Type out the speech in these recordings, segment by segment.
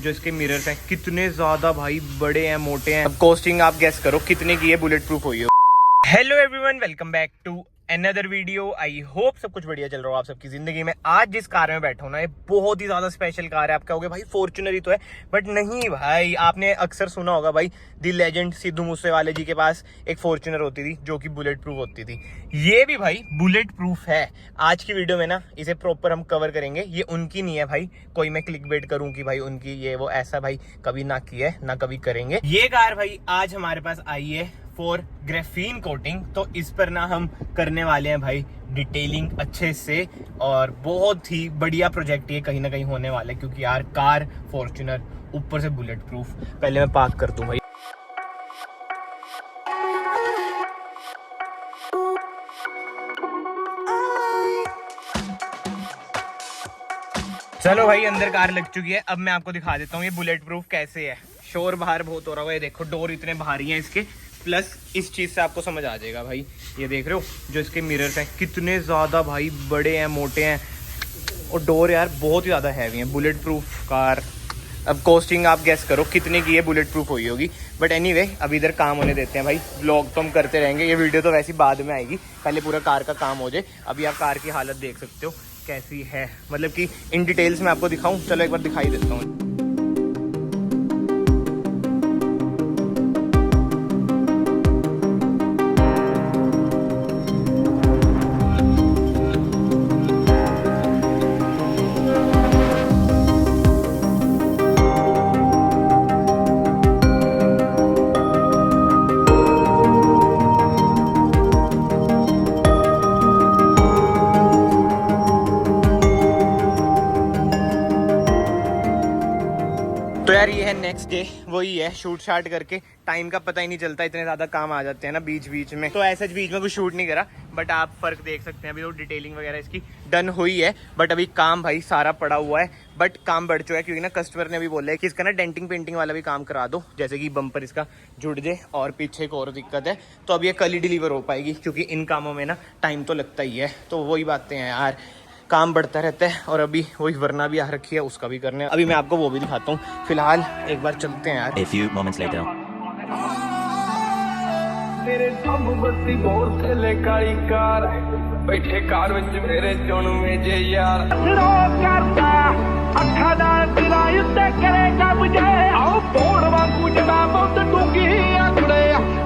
जो इसके मिरर्स हैं कितने ज्यादा भाई बड़े हैं, मोटे हैं। अब कॉस्टिंग आप गेस करो कितने की है बुलेट प्रूफ हुई हो। Hello everyone, welcome back to another video. I hope सब कुछ बढ़िया चल रहा हो आप सबकी जिंदगी में। आज जिस कार में बैठा हूं ना, ये बहुत ही ज्यादा स्पेशल कार है। आप कहोगे भाई फॉर्च्यूनर ही तो है, बट नहीं भाई। आपने अक्सर सुना होगा भाई, दी लेजेंड सिद्धू मूसेवाले जी के पास एक फॉर्च्यूनर होती थी जो कि बुलेट प्रूफ होती थी। ये भी भाई बुलेट प्रूफ है। आज की वीडियो में ना इसे प्रॉपर हम कवर करेंगे। ये उनकी नहीं है भाई, कोई मैं क्लिक बेट करूं कि भाई उनकी ये वो, ऐसा भाई कभी ना किया है ना कभी करेंगे। ये कार भाई आज हमारे पास आई है फॉर ग्रेफीन कोटिंग, तो इस पर ना हम करने वाले हैं भाई डिटेलिंग अच्छे से। और बहुत ही बढ़िया प्रोजेक्ट ये कहीं ना कहीं होने वाला है, क्योंकि यार कार फॉर्च्यूनर ऊपर से बुलेट प्रूफ। पहले मैं पार्क कर दूं भाई। चलो भाई, अंदर कार लग चुकी है। अब मैं आपको दिखा देता हूँ ये बुलेट प्रूफ कैसे है। शोर बाहर बहुत हो रहा होगा, ये देखो डोर इतने भारी हैं इसके। प्लस इस चीज से आपको समझ आ जाएगा भाई, ये देख रहे हो जो इसके मिरर्स हैं कितने ज्यादा भाई बड़े हैं, मोटे हैं। और डोर यार बहुत ही ज्यादा हैवी है। Bullet proof car. अब कॉस्टिंग आप गेस करो कितने की है बुलेट प्रूफ हुई होगी। बट एनीवे, अब इधर काम होने देते हैं भाई। व्लॉग तो हम करते रहेंगे, ये वीडियो तो वैसे बाद में आएगी। पहले पूरा कार का काम हो जाए। अभी आप कार की हालत देख सकते हो कैसी है, मतलब कि इन डिटेल्स में आपको दिखाऊं। चलो एक बार दिखाई देता हूँ। तो यार ये है नेक्स्ट डे, वही है शूट शाट करके। टाइम का पता ही नहीं चलता, इतने ज्यादा काम आ जाते हैं ना बीच बीच में। तो ऐसा बीच में कुछ शूट नहीं करा, बट आप फर्क देख सकते हैं। अभी तो डिटेलिंग वगैरह इसकी डन हुई है, बट अभी काम भाई सारा पड़ा हुआ है। बट काम बढ़ चुका है, क्योंकि ना कस्टमर ने भी बोला है कि इसका ना डेंटिंग पेंटिंग वाला भी काम करा दो, जैसे कि बम्पर इसका जुड़ जाए। और पीछे एक और दिक्कत है, तो अब ये कल ही डिलीवर हो पाएगी, क्योंकि इन कामों में ना टाइम तो लगता ही है। तो वही बातें हैं यार, काम बढ़ता रहता है। और अभी वही वरना भी आ रखी है, उसका भी करने। अभी मैं आपको वो भी दिखाता हूँ। फिलहाल एक बार चलते हैं यार। A few moments later. तेरे सब बत्ती बोल थले काली कार बैठे कार विच मेरे चुन में जे यार लो करता अखा दा दिला उत्ते करेगा मुझे आओ बोड़ वांगू जड़ा बहुत डूंगी आंकड़े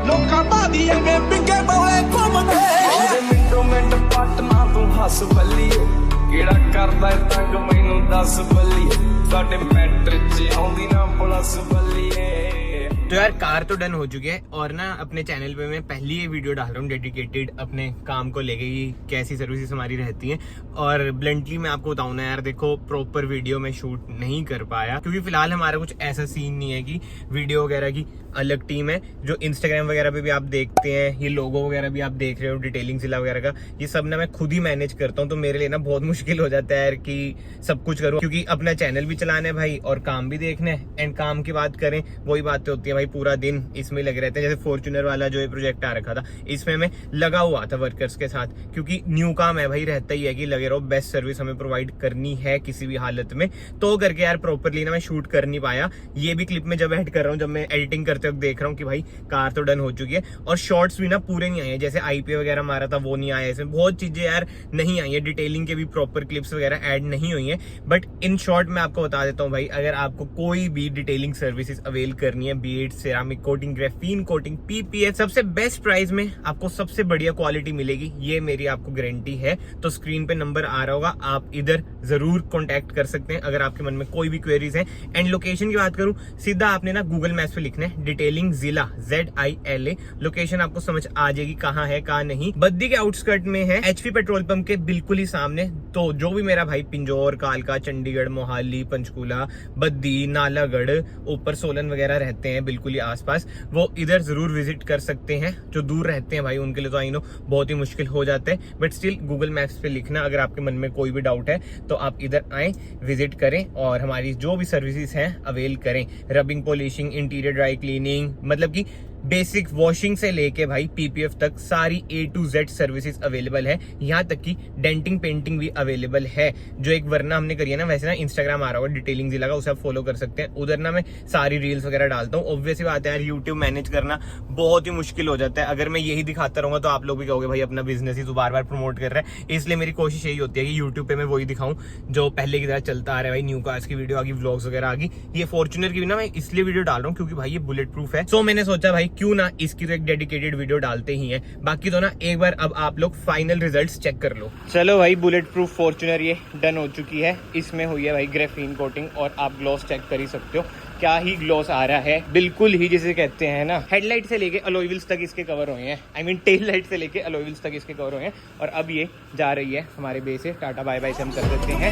लोकां दा दिए में बिके बोले घुमदे मेरे मिंटो मिंट पटना तू हस बल्लीए केड़ा करदा तंग मैनू दस बल्लीए साडे मैटर च आउंदी ना प्लस बल्लीए। तो यार कार तो डन हो चुकी है, और ना अपने चैनल पे मैं पहली ये वीडियो डाल रहा हूँ डेडिकेटेड अपने काम को लेके कि कैसी सर्विसेज हमारी रहती हैं। और ब्लंटली मैं आपको बताऊँ ना यार, देखो प्रॉपर वीडियो में शूट नहीं कर पाया, क्योंकि फिलहाल हमारा कुछ ऐसा सीन नहीं है कि वीडियो वगैरह की अलग टीम है। जो इंस्टाग्राम वगैरह पे भी आप देखते हैं, ये लोगो वगैरह भी आप देख रहे हो, डिटेलिंग जिला वगैरह का, ये सब ना मैं खुद ही मैनेज करता हूँ। तो मेरे लिए ना बहुत मुश्किल हो जाता है यार कि सब कुछ करूँ, क्योंकि अपना चैनल भी चलाना है भाई और काम भी देखना है। एंड काम की बात करें, वही बातें होती है भाई, पूरा दिन इसमें लगे रहते हैं। जैसे फॉर्च्यूनर वाला जो ये प्रोजेक्ट आ रखा था, इसमें मैं लगा हुआ था वर्कर्स के साथ, क्योंकि न्यू काम है भाई, रहता ही है कि लगे रहो। बेस्ट सर्विस हमें प्रोवाइड करनी है किसी भी हालत में। तो करके यार प्रॉपरली ना मैं शूट कर नहीं पाया। ये भी क्लिप में जब ऐड कर रहा हूँ, जब मैं एडिटिंग करते वक्त देख रहा हूँ कि भाई कार तो डन हो चुकी है। और शॉर्ट्स भी ना पूरे नहीं आए हैं, जैसे आईपी वगैरह मारा था वो नहीं आया। इसमें बहुत चीजें यार नहीं आई है, डिटेलिंग के भी प्रॉपर क्लिप्स वगैरह ऐड नहीं हुई है। बट इन शॉर्ट मैं आपको बता देता हूँ भाई, अगर आपको कोई भी डिटेलिंग सर्विसेज अवेल करनी है, B it ceramic coating, graphene coating, PPS, सबसे बेस्ट प्राइस में आपको सबसे बढ़िया क्वालिटी मिलेगी, ये मेरी आपको गारंटी है। तो स्क्रीन पे नंबर आ रहा होगा, आप इधर जरूर कॉन्टैक्ट कर सकते हैं अगर आपके मन में कोई भी क्वेरीज है। एंड लोकेशन की बात करूं, सीधा आपने ना गूगल मैप्स पे लिखना है डिटेलिंग जिला, ZILA। लोकेशन आपको समझ आ जाएगी कहाँ है कहाँ नहीं। बद्दी के आउटस्कर्ट में है, HP पेट्रोल पंप के बिल्कुल ही सामने। तो जो भी मेरा भाई पिंजौर, कालका, चंडीगढ़, मोहाली, पंचकूला, बद्दी, नालागढ़, ऊपर सोलन वगैरह रहते हैं बिल्कुल ही आसपास, वो इधर जरूर विजिट कर सकते हैं। जो दूर रहते हैं भाई उनके लिए तो आई नो बहुत ही मुश्किल हो जाता है, बट स्टिल गूगल मैप्स पे लिखना अगर आपके मन में कोई भी डाउट है, तो आप इधर आए, विजिट करें और हमारी जो भी सर्विसेज हैं अवेल करें। Rubbing, polishing, interior dry cleaning, मतलब कि बेसिक वॉशिंग से लेके भाई पीपीएफ तक सारी A to Z services available है। यहाँ तक कि डेंटिंग पेंटिंग भी अवेलेबल है, जो एक वरना हमने करी है ना, वैसे ना इंस्टाग्राम आ रहा होगा डिटेलिंग जिला का, उसे आप फॉलो कर सकते हैं। उधर ना मैं सारी रील्स वगैरह डालता हूँ। ऑब्वियसली बात है यार, यूट्यूब मैनेज करना बहुत ही मुश्किल हो जाता है। अगर मैं यही दिखाता रहूंगा तो आप लोग भी कहोगे भाई अपना बिजनेस ही तो बार बार प्रमोट कर रहा है। इसलिए मेरी कोशिश यही होती है कि यूट्यूब पे मैं वही दिखाऊं जो पहले की तरह चलता आ रहा है भाई। न्यू कार्स की वीडियो आ गई, व्लॉग्स वगैरह आ गई। ये फॉर्च्यूनर की भी ना मैं इसलिए वीडियो डाल रहा हूँ क्योंकि भाई ये बुलेट प्रूफ है। सो मैंने सोचा भाई क्यों ना इसकी तो एक डेडिकेटेड वीडियो डालते ही है। बाकी तो ना एक बार अब आप लोग फाइनल रिजल्ट्स चेक कर लो। चलो भाई, बुलेट प्रूफ फॉर्च्यूनर ये डन हो चुकी है। इसमें हुई है भाई ग्रेफीन कोटिंग और आप ग्लॉस चेक कर ही सकते हो, क्या ही ग्लॉस आ रहा है, बिल्कुल ही जिसे कहते हैं ना, हेडलाइट से लेके अलॉय व्हील्स तक इसके कवर हुए हैं। आई मीन टेल लाइट से लेके अलॉय व्हील्स तक इसके कवर हुए हैं। और अब ये जा रही है हमारे बे से, टाटा बाय बाय से हम कर देते हैं।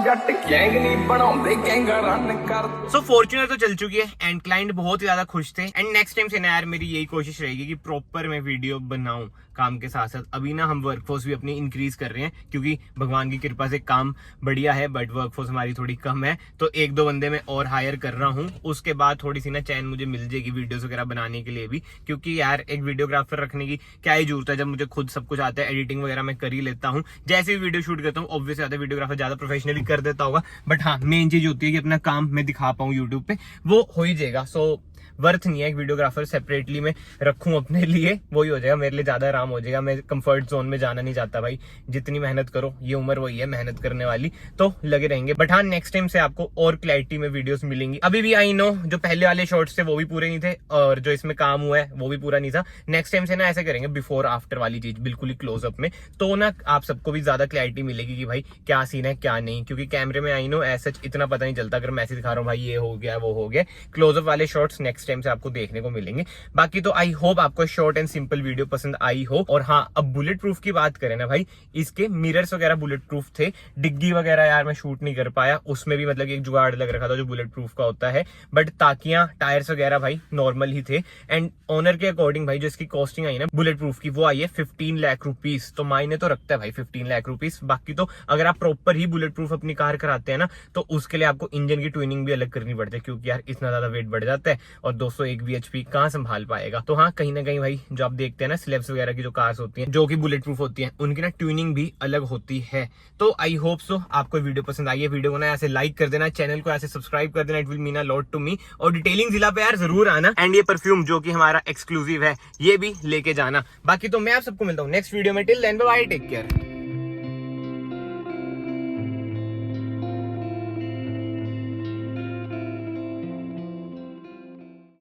जट गैंग नहीं बनाउंदे गैंगा रन कर। सो फॉर्च्यूनर तो चल चुकी है एंड क्लाइंट बहुत ही ज्यादा खुश थे। एंड नेक्स्ट टाइम से ना यार मेरी यही कोशिश रहेगी कि प्रॉपर मैं वीडियो बनाऊं काम के साथ साथ। अभी ना हम वर्कफोर्स भी अपनी इंक्रीज कर रहे हैं क्योंकि भगवान की कृपा से काम बढ़िया है, बट वर्कफोर्स हमारी थोड़ी कम है। तो एक दो बंदे मैं और हायर कर रहा हूँ। उसके बाद थोड़ी सी ना चैन मुझे मिल जाएगी वीडियोस वगैरह बनाने के लिए भी, क्योंकि यार एक वीडियोग्राफर रखने की क्या ही जरूरत है जब मुझे खुद सब कुछ आता है। एडिटिंग वगैरह मैं कर ही लेता हूँ। जैसे भी वीडियो शूट करता हूँ ऑब्वियसली ज्यादा वीडियोग्राफर ज्यादा प्रोफेशनली कर देता होगा, बट हाँ मेन चीज होती है कि अपना काम मैं दिखा पाऊँ यूट्यूब पे, वो हो ही जाएगा। सो वर्थ नहीं है एक वीडियोग्राफर सेपरेटली मैं रखूं अपने लिए, वही हो जाएगा मेरे लिए, ज्यादा आराम हो जाएगा। मैं कंफर्ट जोन में जाना नहीं चाहता भाई। जितनी मेहनत करो, ये उम्र वही है मेहनत करने वाली, तो लगे रहेंगे। बट हाँ नेक्स्ट टाइम से आपको और क्लैरिटी में वीडियोस मिलेंगी। अभी भी आई नो जो पहले वाले शॉर्ट्स थे वो भी पूरे नहीं थे और जो इसमें काम हुआ है वो भी पूरा नहीं था। नेक्स्ट टाइम से ना ऐसे करेंगे बिफोर आफ्टर वाली चीज बिल्कुल ही क्लोजअप में, तो ना आप सबको भी ज्यादा क्लैरिटी मिलेगी कि भाई क्या सीन है क्या नहीं। क्योंकि कैमरे में आई नो ऐसा इतना पता नहीं चलता। अगर मैं ऐसे दिखा रहा हूँ भाई ये हो गया वो हो गया, क्लोजअप वाले शॉर्ट्स नेक्स्ट टाइम से आपको देखने को मिलेंगे। बाकी तो आई होप आपको शॉर्ट एंड सिंपल वीडियो पसंद आई हो। और हाँ, अब बुलेट प्रूफ की बात करें ना भाई, इसके मिरर्स वगैरह बुलेट प्रूफ थे। डिग्गी वगैरह यार मैं शूट नहीं कर पाया, उसमें भी मतलब एक जुगाड़ लग रखा था जो बुलेट प्रूफ का होता है। बट ताकियां टायर्स वगैरह भाई नॉर्मल ही थे। एंड ऑनर के अकॉर्डिंग भाई जो इसकी कॉस्टिंग आई ना बुलेट प्रूफ की, वो आई है 15 लाख रुपीज। तो मायने तो रखता है भाई 15 लाख रुपीज। बाकी तो अगर आप प्रॉपर ही बुलेट प्रूफ अपनी कार कराते हैं ना, तो उसके लिए आपको इंजन की ट्यूनिंग भी अलग करनी पड़ती है, क्योंकि यार इतना ज्यादा वेट बढ़ जाता है और 201 bhp कहां संभाल पाएगा। तो हाँ कहीं ना कहीं भाई जो आप देखते हैं ना स्लेब्स वगैरह की जो कार्स होती हैं जो कि बुलेट प्रूफ होती हैं, उनकी ना ट्यूनिंग भी अलग होती है। तो आई होप सो आपको वीडियो पसंद आई है। वीडियो को ना ऐसे लाइक कर देना, चैनल को ऐसे सब्सक्राइब कर देना, it will mean a lot to me. और डिटेलिंग जिला पे यार जरूर आना। एंड ये परफ्यूम जो कि हमारा एक्सक्लूसिव है ये भी लेके जाना। बाकी तो मैं आप सबको मिलता हूँ नेक्स्ट वीडियो में। Till then bye bye, take care.